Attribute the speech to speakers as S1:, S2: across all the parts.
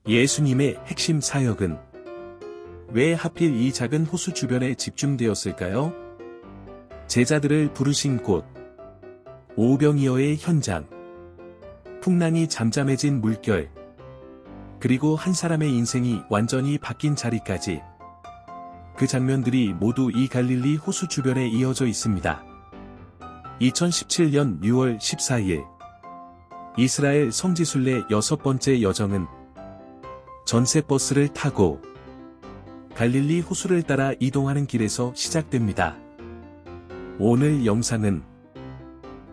S1: 예수님의 핵심 사역은 왜 하필 이 작은 호수 주변에 집중되었을까요? 제자들을 부르신 곳, 오병이어의 현장, 풍랑이 잠잠해진 물결, 그리고 한 사람의 인생이 완전히 바뀐 자리까지, 그 장면들이 모두 이 갈릴리 호수 주변에 이어져 있습니다. 2017년 6월 14일 이스라엘 성지순례 6번째 여정은 전세버스를 타고 갈릴리 호수를 따라 이동하는 길에서 시작됩니다. 오늘 영상은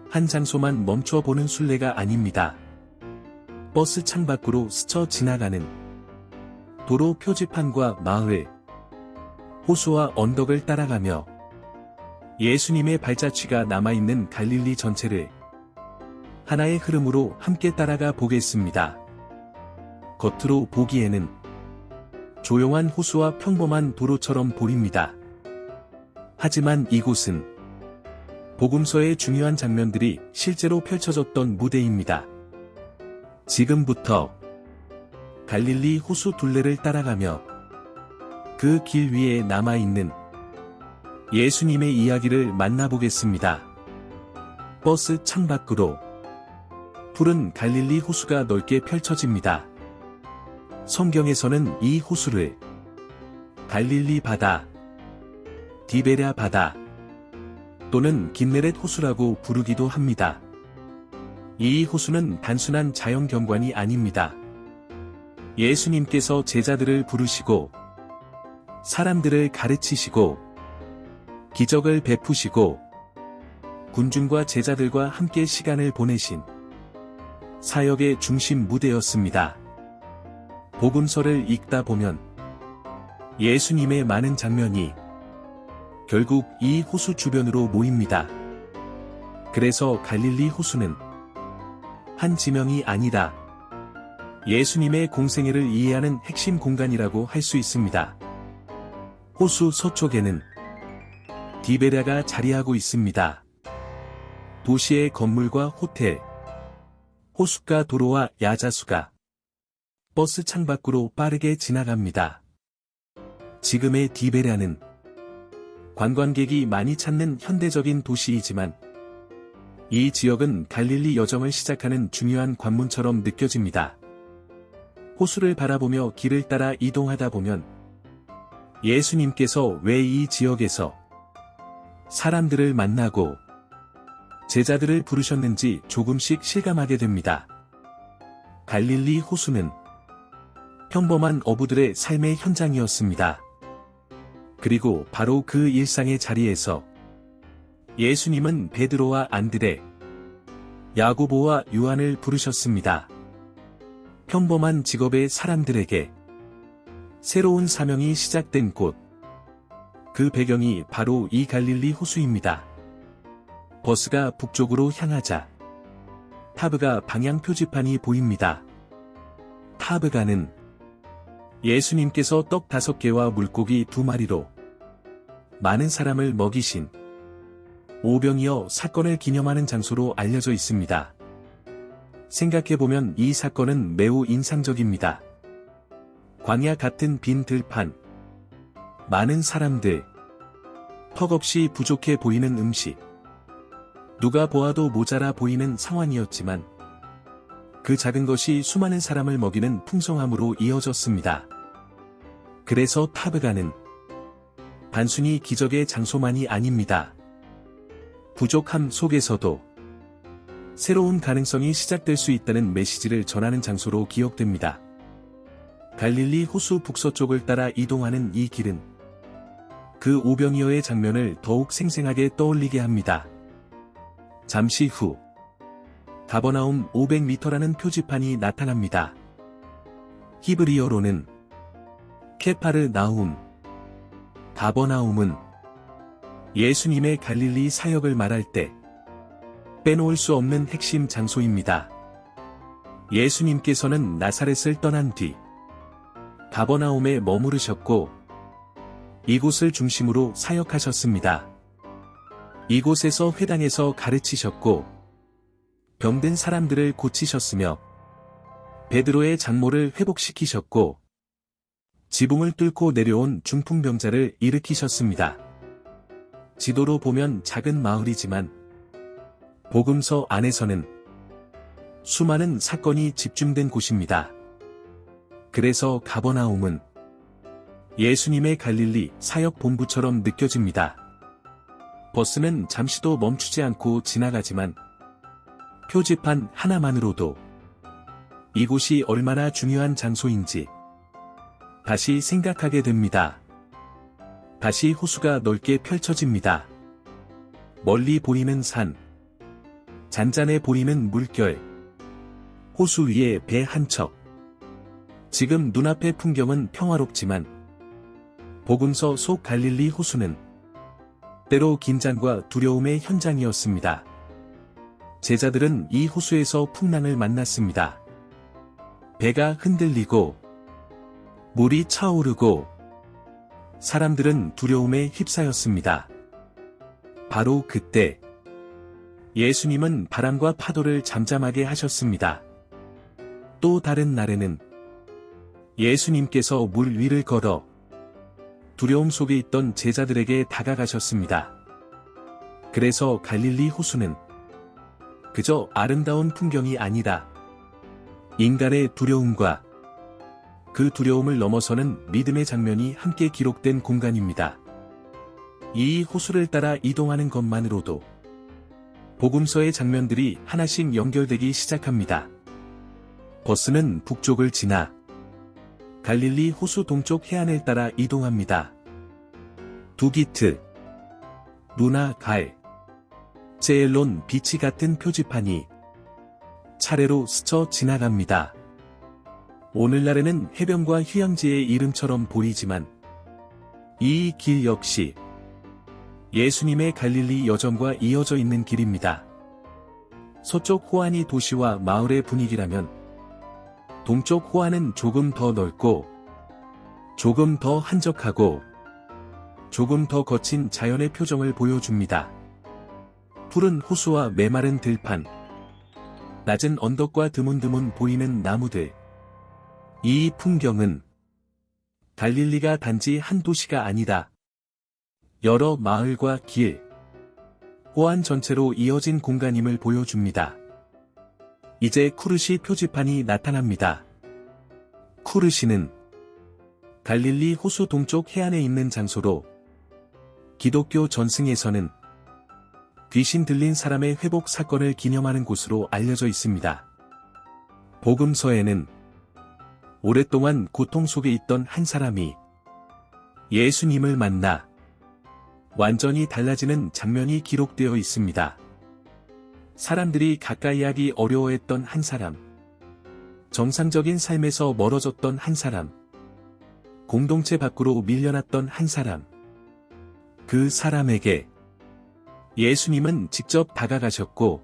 S1: 한 장소만 멈춰보는 순례가 아닙니다. 버스 창밖으로 스쳐 지나가는 도로 표지판과 마을, 호수와 언덕을 따라가며 예수님의 발자취가 남아있는 갈릴리 전체를 하나의 흐름으로 함께 따라가 보겠습니다. 겉으로 보기에는 조용한 호수와 평범한 도로처럼 보입니다. 하지만 이곳은 복음서의 중요한 장면들이 실제로 펼쳐졌던 무대입니다. 지금부터 갈릴리 호수 둘레를 따라가며 그 길 위에 남아있는 예수님의 이야기를 만나보겠습니다. 버스 창밖으로 푸른 갈릴리 호수가 넓게 펼쳐집니다. 성경에서는 이 호수를 갈릴리 바다, 디베랴 바다 또는 긴네렛 호수라고 부르기도 합니다. 이 호수는 단순한 자연 경관이 아닙니다. 예수님께서 제자들을 부르시고 사람들을 가르치시고 기적을 베푸시고 군중과 제자들과 함께 시간을 보내신 사역의 중심 무대였습니다. 복음서를 읽다 보면 예수님의 많은 장면이 결국 이 호수 주변으로 모입니다. 그래서 갈릴리 호수는 한 지명이 아니다, 예수님의 공생애를 이해하는 핵심 공간이라고 할 수 있습니다. 호수 서쪽에는 디베랴가 자리하고 있습니다. 도시의 건물과 호텔, 호숫가 도로와 야자수가 버스 창밖으로 빠르게 지나갑니다. 지금의 디베랴는 관광객이 많이 찾는 현대적인 도시이지만 이 지역은 갈릴리 여정을 시작하는 중요한 관문처럼 느껴집니다. 호수를 바라보며 길을 따라 이동하다 보면 예수님께서 왜 이 지역에서 사람들을 만나고 제자들을 부르셨는지 조금씩 실감하게 됩니다. 갈릴리 호수는 평범한 어부들의 삶의 현장이었습니다. 그리고 바로 그 일상의 자리에서 예수님은 베드로와 안드레, 야고보와 요한을 부르셨습니다. 평범한 직업의 사람들에게 새로운 사명이 시작된 곳, 그 배경이 바로 이 갈릴리 호수입니다. 버스가 북쪽으로 향하자 타브가 방향 표지판이 보입니다. 타브가는 예수님께서 떡 5개와 물고기 2마리로 많은 사람을 먹이신 오병이어 사건을 기념하는 장소로 알려져 있습니다. 생각해보면 이 사건은 매우 인상적입니다. 광야 같은 빈 들판, 많은 사람들, 턱없이 부족해 보이는 음식, 누가 보아도 모자라 보이는 상황이었지만 그 작은 것이 수많은 사람을 먹이는 풍성함으로 이어졌습니다. 그래서 타브가는 단순히 기적의 장소만이 아닙니다. 부족함 속에서도 새로운 가능성이 시작될 수 있다는 메시지를 전하는 장소로 기억됩니다. 갈릴리 호수 북서쪽을 따라 이동하는 이 길은 그 오병이어의 장면을 더욱 생생하게 떠올리게 합니다. 잠시 후 가버나움 500m라는 표지판이 나타납니다. 히브리어로는 케파르나움, 가버나움은 예수님의 갈릴리 사역을 말할 때 빼놓을 수 없는 핵심 장소입니다. 예수님께서는 나사렛을 떠난 뒤 가버나움에 머무르셨고 이곳을 중심으로 사역하셨습니다. 이곳에서 회당에서 가르치셨고 병든 사람들을 고치셨으며 베드로의 장모를 회복시키셨고 지붕을 뚫고 내려온 중풍병자를 일으키셨습니다. 지도로 보면 작은 마을이지만 복음서 안에서는 수많은 사건이 집중된 곳입니다. 그래서 가버나움은 예수님의 갈릴리 사역 본부처럼 느껴집니다. 버스는 잠시도 멈추지 않고 지나가지만 표지판 하나만으로도 이곳이 얼마나 중요한 장소인지 다시 생각하게 됩니다. 다시 호수가 넓게 펼쳐집니다. 멀리 보이는 산, 잔잔해 보이는 물결, 호수 위에 배 한 척. 지금 눈앞의 풍경은 평화롭지만 복음서 속 갈릴리 호수는 때로 긴장과 두려움의 현장이었습니다. 제자들은 이 호수에서 풍랑을 만났습니다. 배가 흔들리고 물이 차오르고 사람들은 두려움에 휩싸였습니다. 바로 그때 예수님은 바람과 파도를 잠잠하게 하셨습니다. 또 다른 날에는 예수님께서 물 위를 걸어 두려움 속에 있던 제자들에게 다가가셨습니다. 그래서 갈릴리 호수는 그저 아름다운 풍경이 아니라 인간의 두려움과 그 두려움을 넘어서는 믿음의 장면이 함께 기록된 공간입니다. 이 호수를 따라 이동하는 것만으로도 복음서의 장면들이 하나씩 연결되기 시작합니다. 버스는 북쪽을 지나 갈릴리 호수 동쪽 해안을 따라 이동합니다. 두기트, 루나 갈, 제엘론 비치 같은 표지판이 차례로 스쳐 지나갑니다. 오늘날에는 해변과 휴양지의 이름처럼 보이지만 이 길 역시 예수님의 갈릴리 여정과 이어져 있는 길입니다. 서쪽 호안이 도시와 마을의 분위기라면 동쪽 호안은 조금 더 넓고 조금 더 한적하고 조금 더 거친 자연의 표정을 보여줍니다. 푸른 호수와 메마른 들판, 낮은 언덕과 드문드문 보이는 나무들. 이 풍경은 갈릴리가 단지 한 도시가 아니다. 여러 마을과 길, 호안 전체로 이어진 공간임을 보여줍니다. 이제 쿠르시 표지판이 나타납니다. 쿠르시는 갈릴리 호수 동쪽 해안에 있는 장소로 기독교 전승에서는 귀신 들린 사람의 회복 사건을 기념하는 곳으로 알려져 있습니다. 복음서에는 오랫동안 고통 속에 있던 한 사람이 예수님을 만나 완전히 달라지는 장면이 기록되어 있습니다. 사람들이 가까이 하기 어려워했던 한 사람, 정상적인 삶에서 멀어졌던 한 사람, 공동체 밖으로 밀려났던 한 사람. 그 사람에게 예수님은 직접 다가가셨고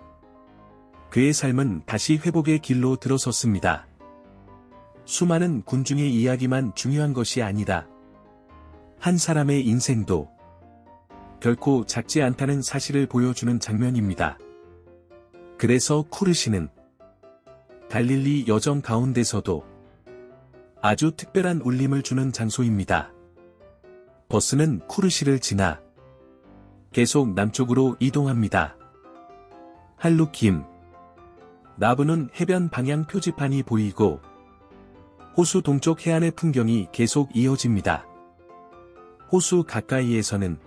S1: 그의 삶은 다시 회복의 길로 들어섰습니다. 수많은 군중의 이야기만 중요한 것이 아니다. 한 사람의 인생도 결코 작지 않다는 사실을 보여주는 장면입니다. 그래서 쿠르시는 갈릴리 여정 가운데서도 아주 특별한 울림을 주는 장소입니다. 버스는 쿠르시를 지나 계속 남쪽으로 이동합니다. 할루킴, 나부는 해변 방향 표지판이 보이고 호수 동쪽 해안의 풍경이 계속 이어집니다. 호수 가까이에서는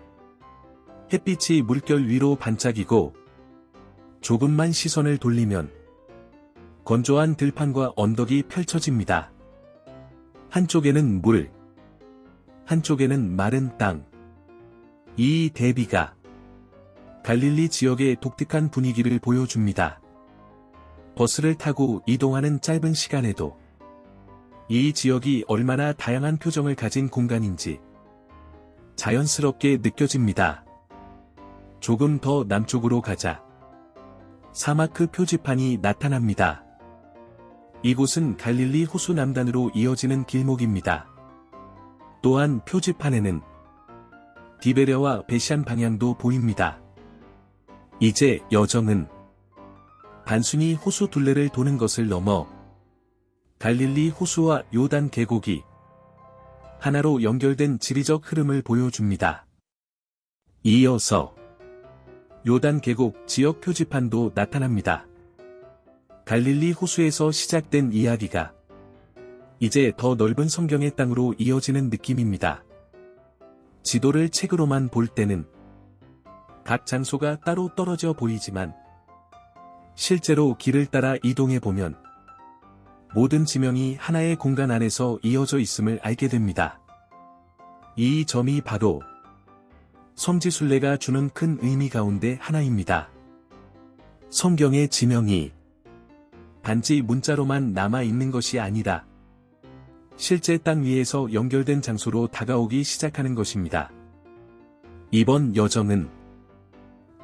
S1: 햇빛이 물결 위로 반짝이고 조금만 시선을 돌리면 건조한 들판과 언덕이 펼쳐집니다. 한쪽에는 물, 한쪽에는 마른 땅. 이 대비가 갈릴리 지역의 독특한 분위기를 보여줍니다. 버스를 타고 이동하는 짧은 시간에도 이 지역이 얼마나 다양한 표정을 가진 공간인지 자연스럽게 느껴집니다. 조금 더 남쪽으로 가자. 사마크 표지판이 나타납니다. 이곳은 갈릴리 호수 남단으로 이어지는 길목입니다. 또한 표지판에는 디베랴와 베시안 방향도 보입니다. 이제 여정은 단순히 호수 둘레를 도는 것을 넘어 갈릴리 호수와 요단 계곡이 하나로 연결된 지리적 흐름을 보여줍니다. 이어서 요단 계곡 지역 표지판도 나타납니다. 갈릴리 호수에서 시작된 이야기가 이제 더 넓은 성경의 땅으로 이어지는 느낌입니다. 지도를 책으로만 볼 때는 각 장소가 따로 떨어져 보이지만 실제로 길을 따라 이동해 보면 모든 지명이 하나의 공간 안에서 이어져 있음을 알게 됩니다. 이 점이 바로 성지순례가 주는 큰 의미 가운데 하나입니다. 성경의 지명이 단지 문자로만 남아있는 것이 아니라 실제 땅 위에서 연결된 장소로 다가오기 시작하는 것입니다. 이번 여정은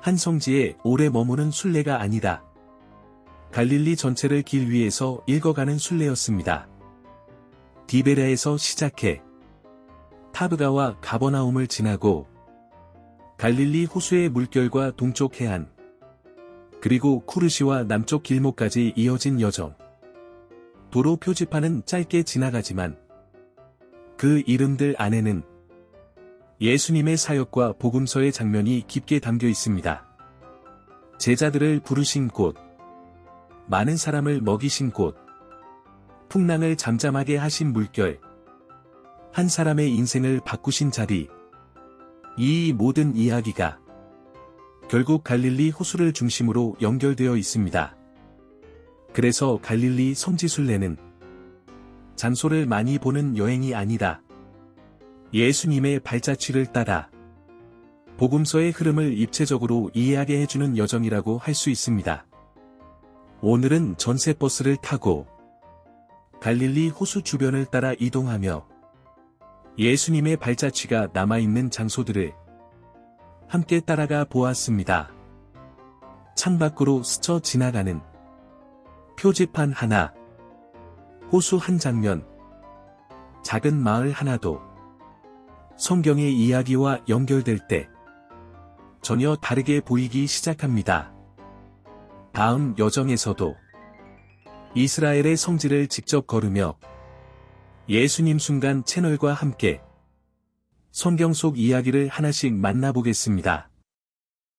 S1: 한 성지에 오래 머무는 순례가 아니라 갈릴리 전체를 길 위에서 읽어가는 순례였습니다. 디베랴에서 시작해 타브가와 가버나움을 지나고 갈릴리 호수의 물결과 동쪽 해안, 그리고 쿠르시와 남쪽 길목까지 이어진 여정. 도로 표지판은 짧게 지나가지만 그 이름들 안에는 예수님의 사역과 복음서의 장면이 깊게 담겨 있습니다. 제자들을 부르신 곳, 많은 사람을 먹이신 곳, 풍랑을 잠잠하게 하신 물결, 한 사람의 인생을 바꾸신 자리. 이 모든 이야기가 결국 갈릴리 호수를 중심으로 연결되어 있습니다. 그래서 갈릴리 성지순례는 장소를 많이 보는 여행이 아니라 예수님의 발자취를 따라 복음서의 흐름을 입체적으로 이해하게 해주는 여정이라고 할 수 있습니다. 오늘은 전세버스를 타고 갈릴리 호수 주변을 따라 이동하며 예수님의 발자취가 남아있는 장소들을 함께 따라가 보았습니다. 창밖으로 스쳐 지나가는 표지판 하나, 호수 한 장면, 작은 마을 하나도 성경의 이야기와 연결될 때 전혀 다르게 보이기 시작합니다. 다음 여정에서도 이스라엘의 성지를 직접 걸으며 예수님 순간 채널과 함께 성경 속 이야기를 하나씩 만나보겠습니다.